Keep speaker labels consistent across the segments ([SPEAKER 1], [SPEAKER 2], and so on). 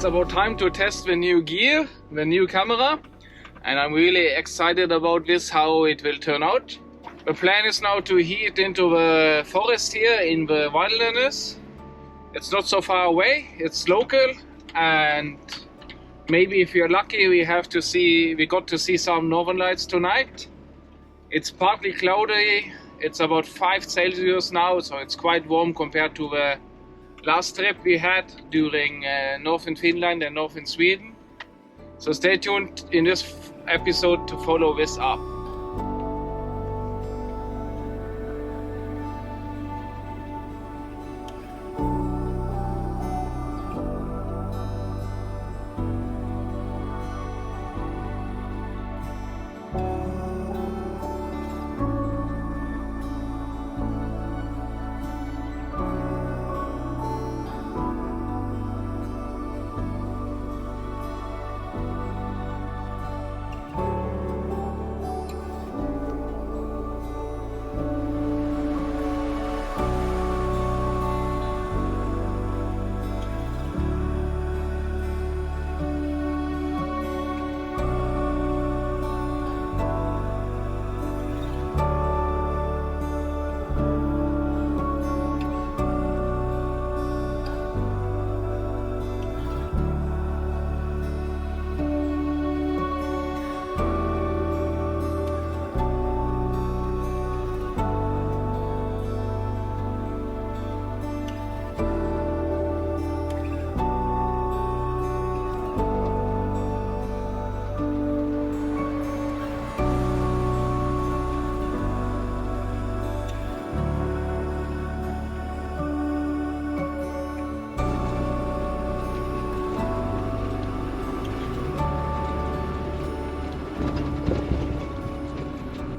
[SPEAKER 1] about time to test the new gear, the new camera, and I'm really excited about this, how it will turn out. The plan is now to head into the forest here in the wilderness. It's not so far away, it's local, and maybe if you're lucky we got to see some northern lights tonight. It's partly cloudy, it's about 5 Celsius now, so it's quite warm compared to the last trip we had during northern Finland and northern Sweden. So stay tuned in this episode to follow this up.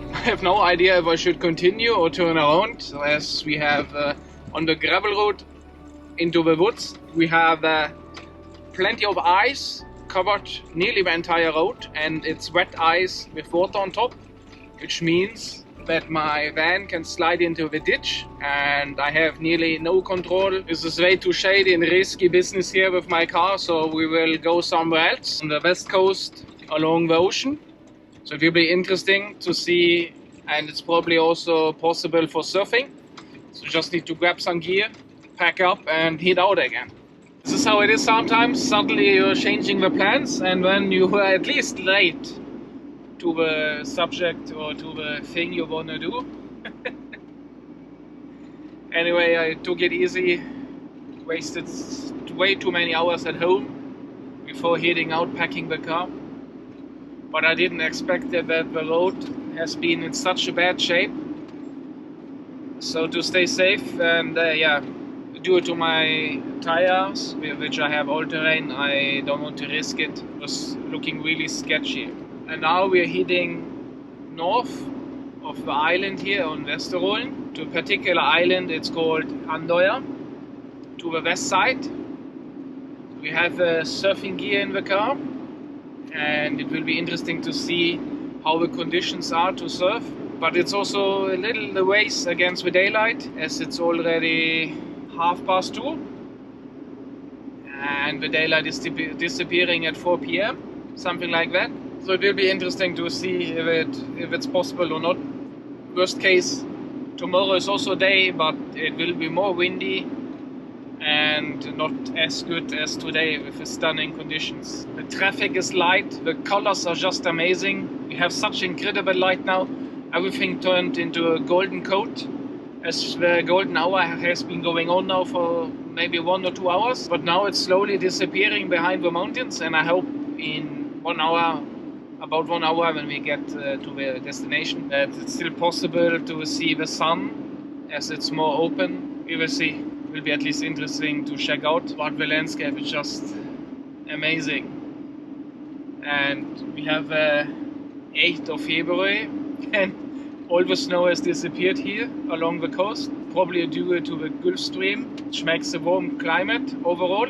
[SPEAKER 1] I have no idea if I should continue or turn around. So as we have on the gravel road into the woods, we have plenty of ice covered nearly the entire road, and it's wet ice with water on top, which means that my van can slide into the ditch and I have nearly no control. This is way too shady and risky business here with my car, so we will go somewhere else on the west coast along the ocean. So it will be interesting to see, and it's probably also possible for surfing. So just need to grab some gear, pack up and head out again. This is how it is sometimes. Suddenly you're changing the plans, and when you are at least late to the subject or to the thing you want to do. Anyway, I took it easy, wasted way too many hours at home before heading out, packing the car. But I didn't expect that the road has been in such a bad shape. So to stay safe and due to my tires, which I have all-terrain, I don't want to risk it. It was looking really sketchy. And now we're heading north of the island here on Vesterålen to a particular island. It's called Andøya, to the west side. We have surfing gear in the car, and it will be interesting to see how the conditions are to surf. But it's also a little the race against the daylight, as it's already 2:30 and the daylight is disappearing at 4 p.m, something like that. So it will be interesting to see if it's possible or not. Worst case, tomorrow is also day, but it will be more windy and not as good as today with the stunning conditions. The traffic is light, the colors are just amazing. We have such incredible light now. Everything turned into a golden coat, as the golden hour has been going on now for maybe 1 or 2 hours. But now it's slowly disappearing behind the mountains, and I hope in 1 hour, about 1 hour when we get to the destination, that it's still possible to see the sun as it's more open. We will see. It will be at least interesting to check out, but the landscape is just amazing. And we have 8th of February and all the snow has disappeared here along the coast, probably due to the Gulf Stream, which makes a warm climate overall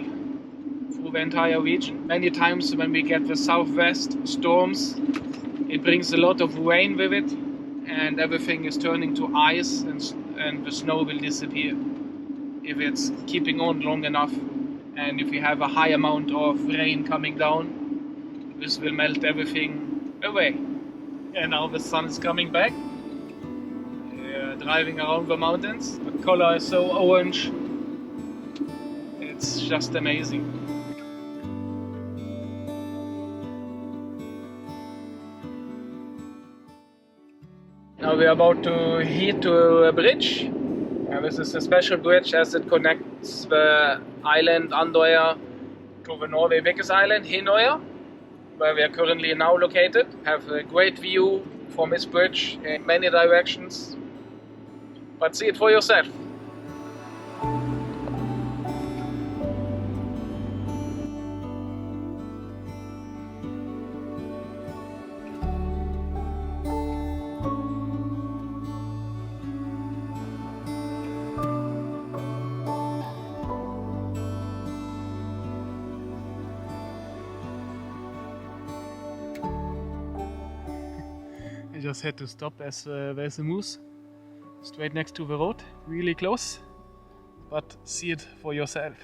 [SPEAKER 1] through the entire region. Many times when we get the southwest storms, it brings a lot of rain with it, and everything is turning to ice, and the snow will disappear if it's keeping on long enough. and if you have a high amount of rain coming down, this will melt everything away. And now the sun is coming back. Driving around the mountains, the color is so orange, it's just amazing. Now we are about to head to a bridge, and this is a special bridge as it connects the island Andøya to the Norway biggest island, Andøya, where we are currently now located. Have a great view from this bridge in many directions, but see it for yourself. I just had to stop as there's a moose straight next to the road, really close, but see it for yourself.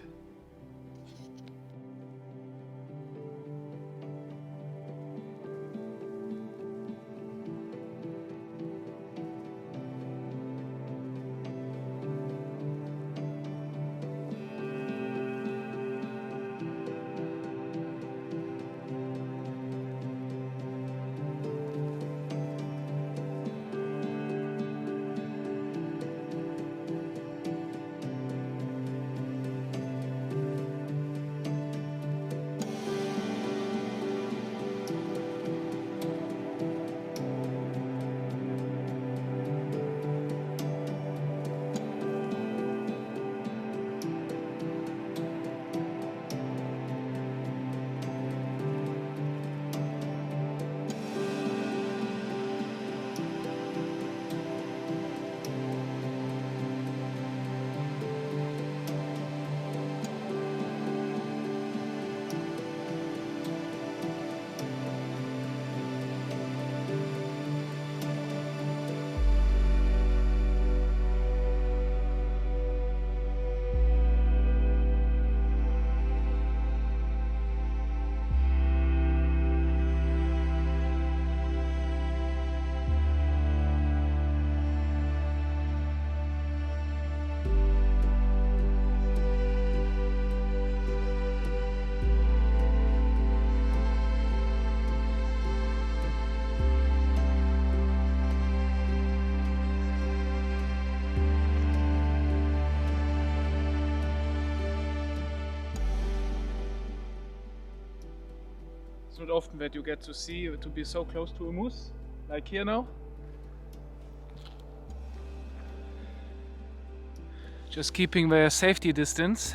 [SPEAKER 1] It's not often that you get to see, to be so close to a moose, like here now. Just keeping the safety distance.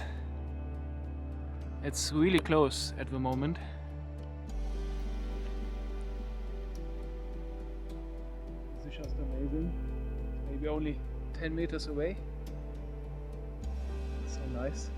[SPEAKER 1] It's really close at the moment. This is just amazing. Maybe only 10 meters away. It's so nice.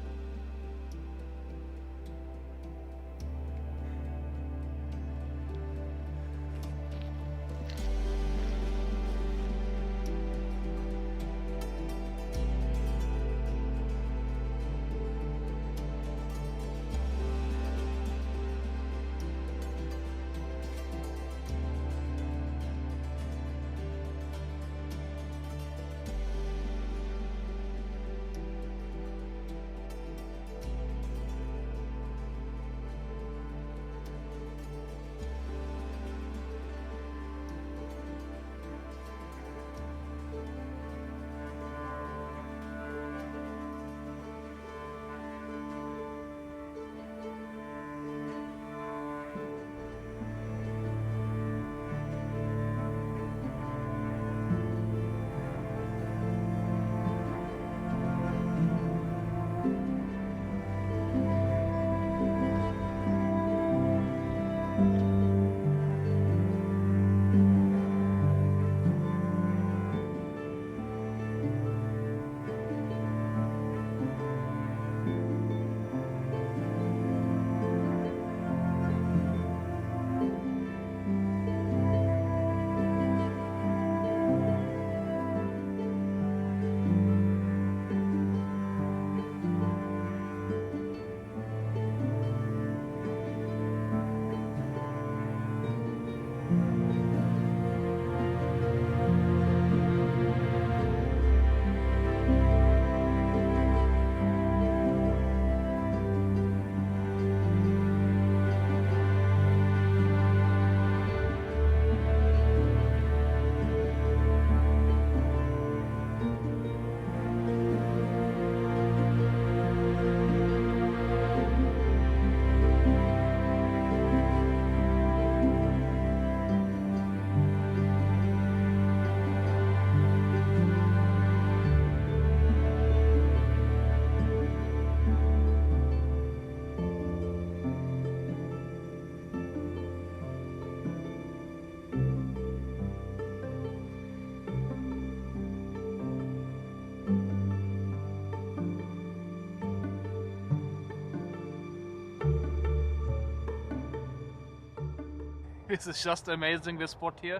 [SPEAKER 1] This is just amazing, this spot here.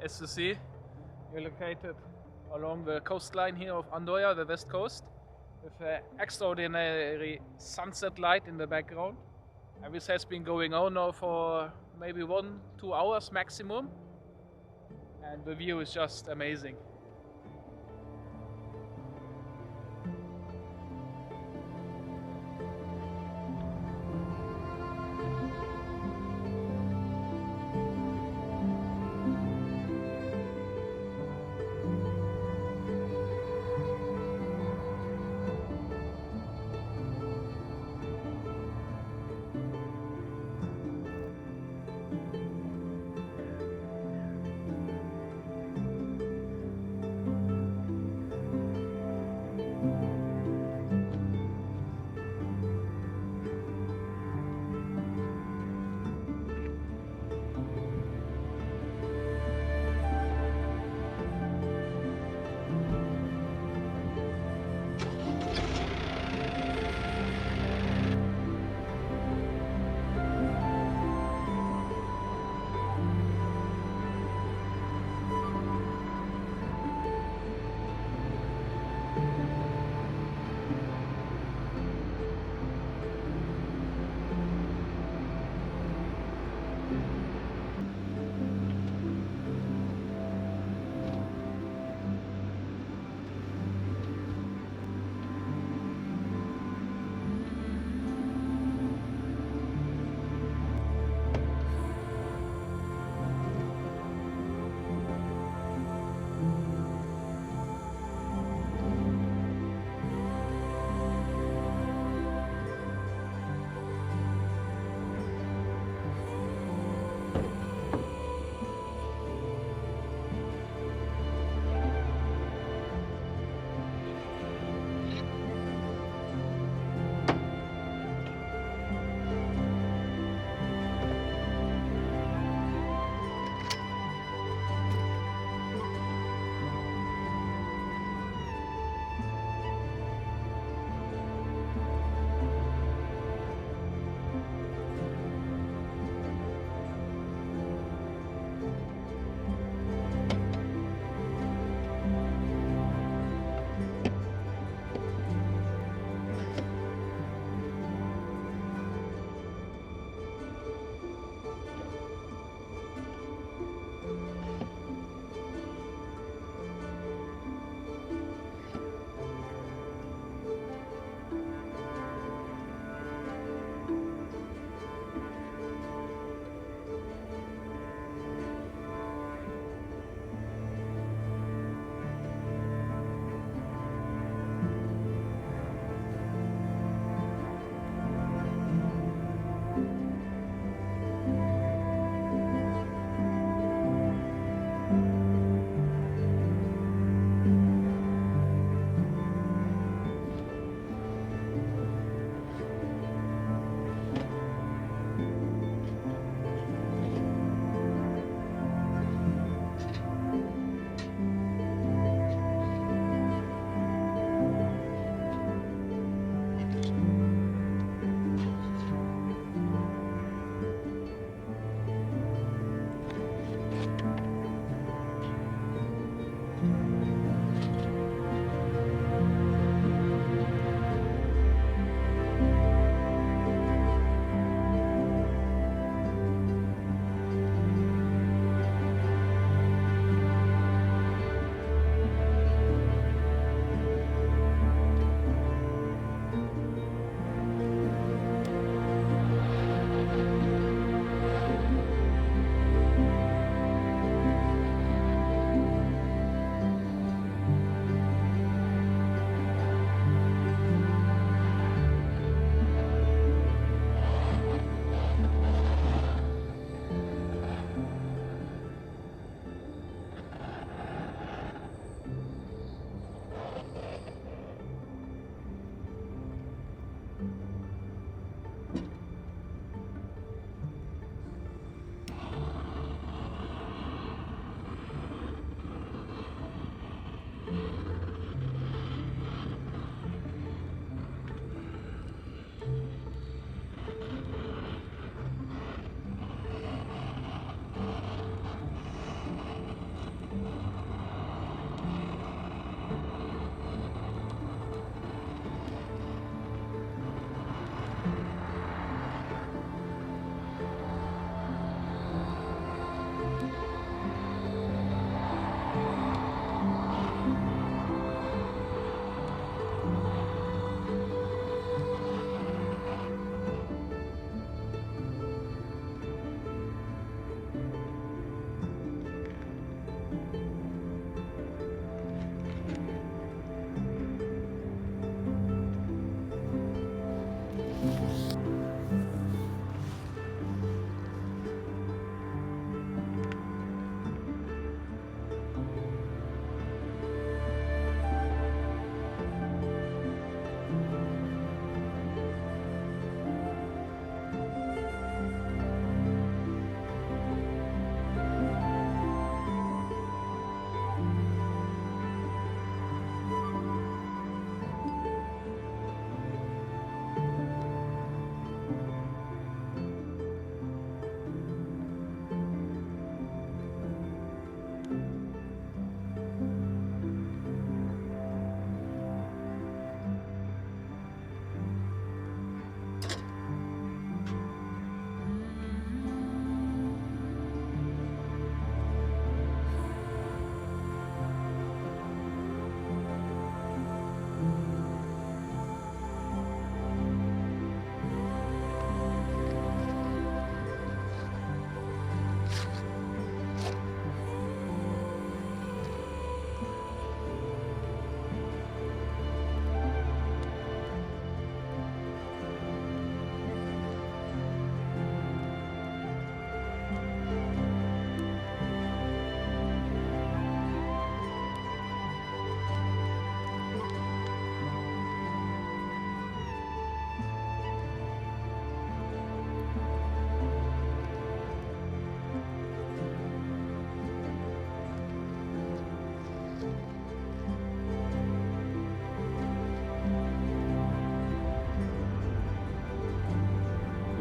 [SPEAKER 1] As you see, we're located along the coastline here of Andøya, the west coast, with an extraordinary sunset light in the background. And this has been going on now for maybe 1-2 hours maximum. And the view is just amazing.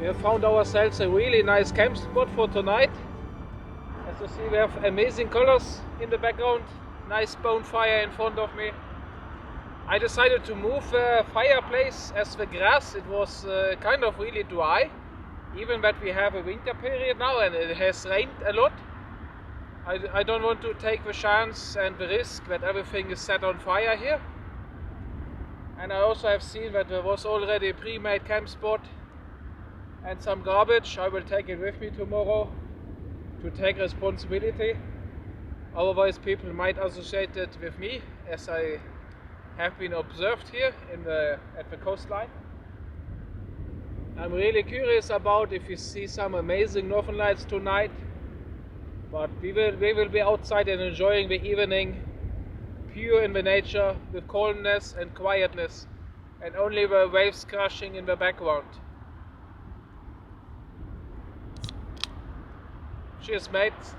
[SPEAKER 1] We have found ourselves a really nice camp spot for tonight. As you see, we have amazing colors in the background, nice bonfire in front of me. I decided to move the fireplace as the grass, it was kind of really dry, even that we have a winter period now and it has rained a lot. I don't want to take the chance and the risk that everything is set on fire here. And I also have seen that there was already a pre-made camp spot and some garbage. I will take it with me tomorrow to take responsibility. Otherwise people might associate it with me, as I have been observed here at the coastline. I'm really curious about if you see some amazing northern lights tonight. But we will be outside and enjoying the evening, pure in the nature, with calmness and quietness, and only the waves crashing in the background. Cheers, mates.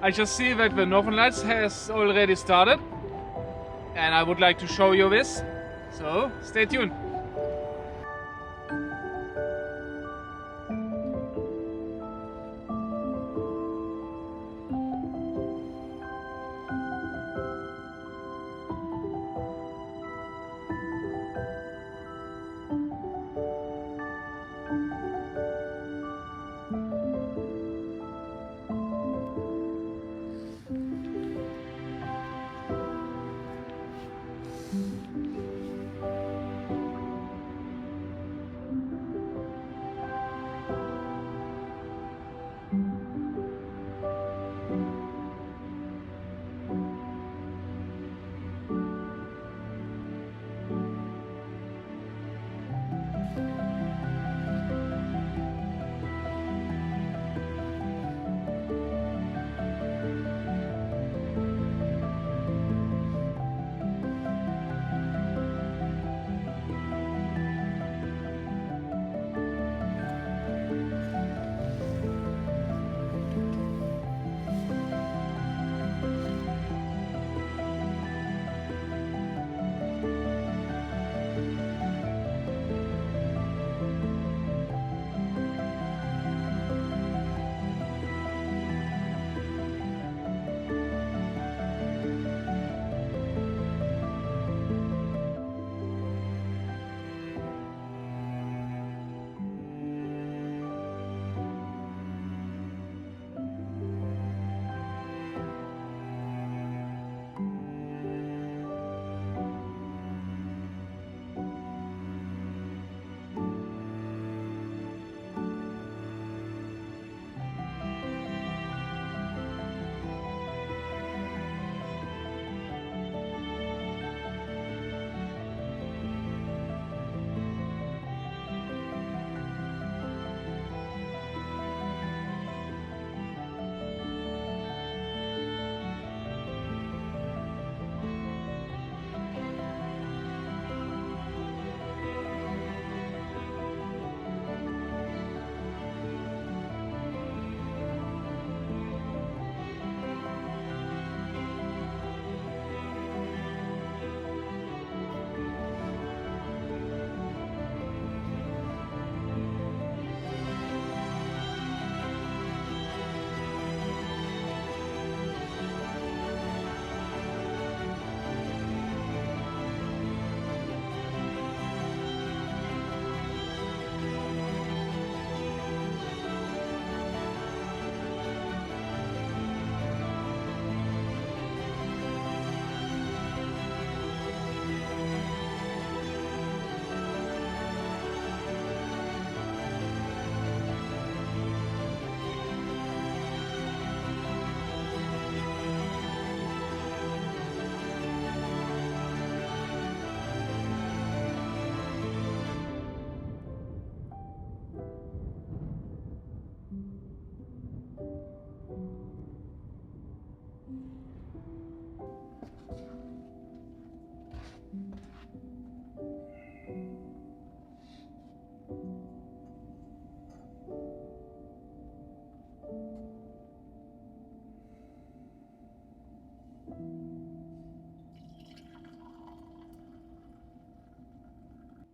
[SPEAKER 1] I just see that the Northern Lights has already started, and I would like to show you this. So stay tuned.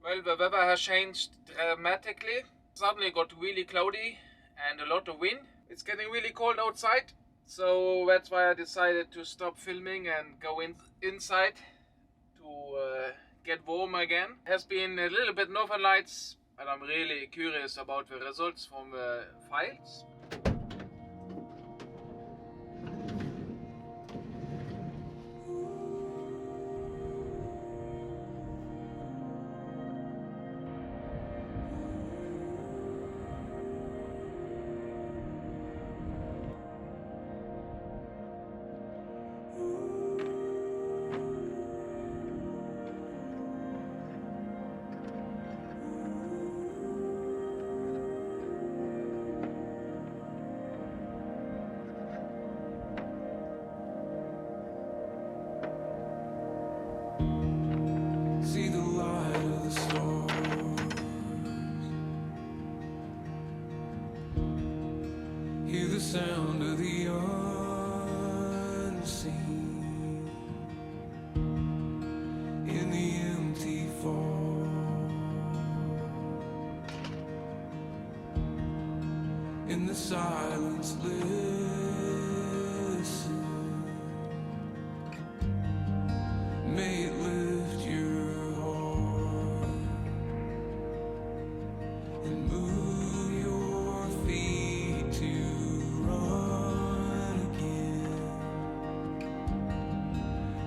[SPEAKER 1] Well, the weather has changed dramatically. Suddenly got really cloudy and a lot of wind. It's getting really cold outside, so that's why I decided to stop filming and go inside to get warm again. It has been a little bit Northern Lights, but I'm really curious about the results from the files.
[SPEAKER 2] the sound of the unseen in the empty fall, in the silence listen, may it lift your heart and move your feet to run again.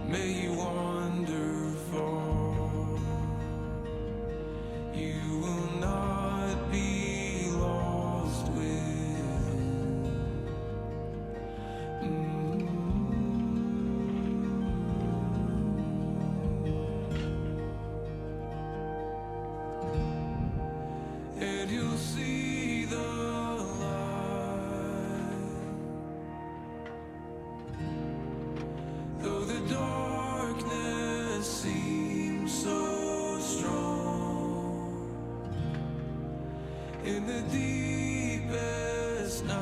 [SPEAKER 2] May you wander far, you will not be lost within. And you'll see the light, though the darkness seems so strong. In the deepest night,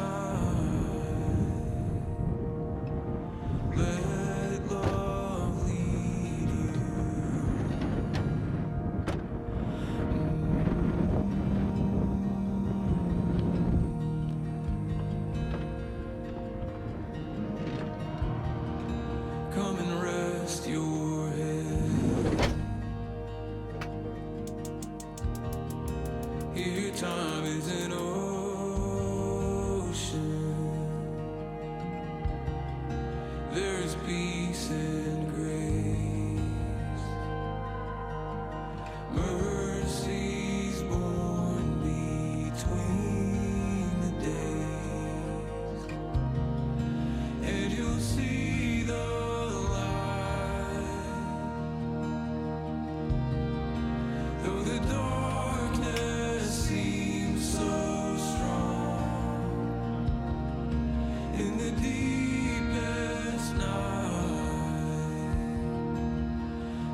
[SPEAKER 2] let love lead you. Come and rest your head. Here time is an ocean. There is peace and grace. Mercy's born between the days. And you'll see the though the darkness seems so strong, in the deepest night,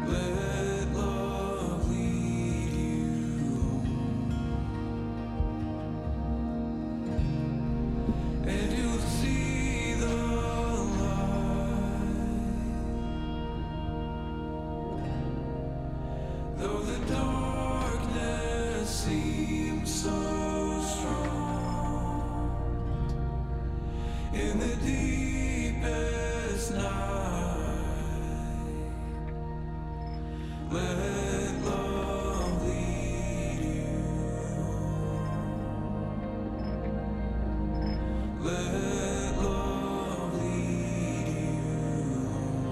[SPEAKER 2] let love lead you home. And you'll see the light, though the darkness seems so strong, in the deepest night, let love lead you home. Let love lead you home.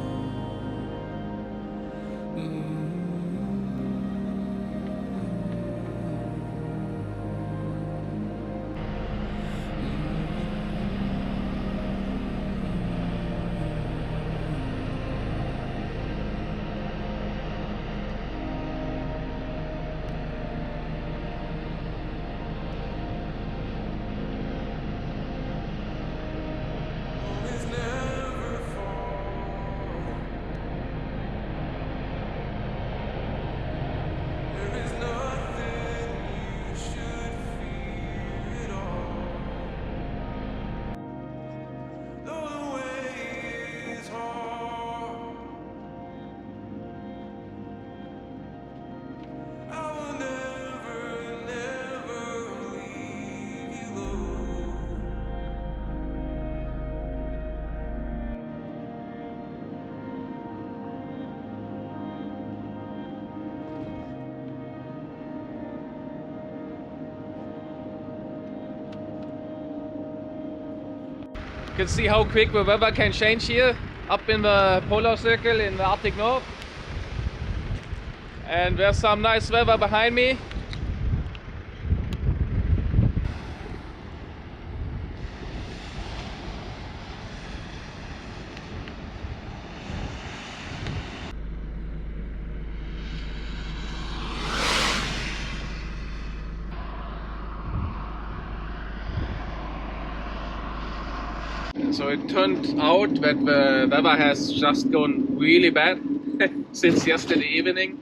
[SPEAKER 2] It's never fall. There is nothing you should fear at all. Though the way is hard, I will never, never leave you alone.
[SPEAKER 1] You can see how quick the weather can change here, up in the polar circle in the Arctic North. And there's some nice weather behind me. So it turned out that the weather has just gone really bad since yesterday evening.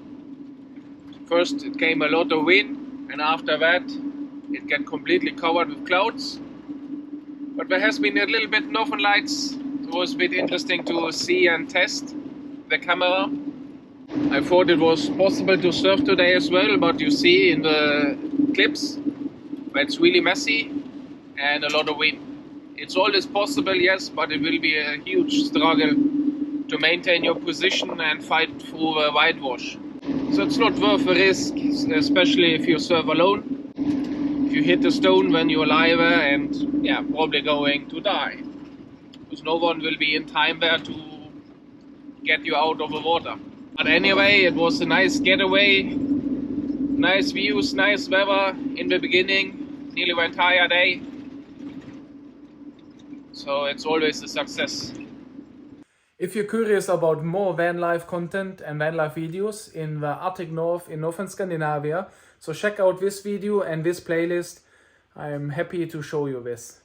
[SPEAKER 1] First it came a lot of wind, and after that it got completely covered with clouds. But there has been a little bit Northern Lights. It was a bit interesting to see and test the camera. I thought it was possible to surf today as well, but you see in the clips, it's really messy and a lot of wind. It's always possible, yes, but it will be a huge struggle to maintain your position and fight through a whitewash. So it's not worth the risk, especially if you surf alone. If you hit a stone when you're live and yeah, probably going to die. Because no one will be in time there to get you out of the water. But anyway, it was a nice getaway, nice views, nice weather in the beginning, nearly the entire day. So it's always a success.
[SPEAKER 3] If you're curious about more van life content and van life videos in the Arctic North in Northern Scandinavia, so check out this video and this playlist. I'm happy to show you this.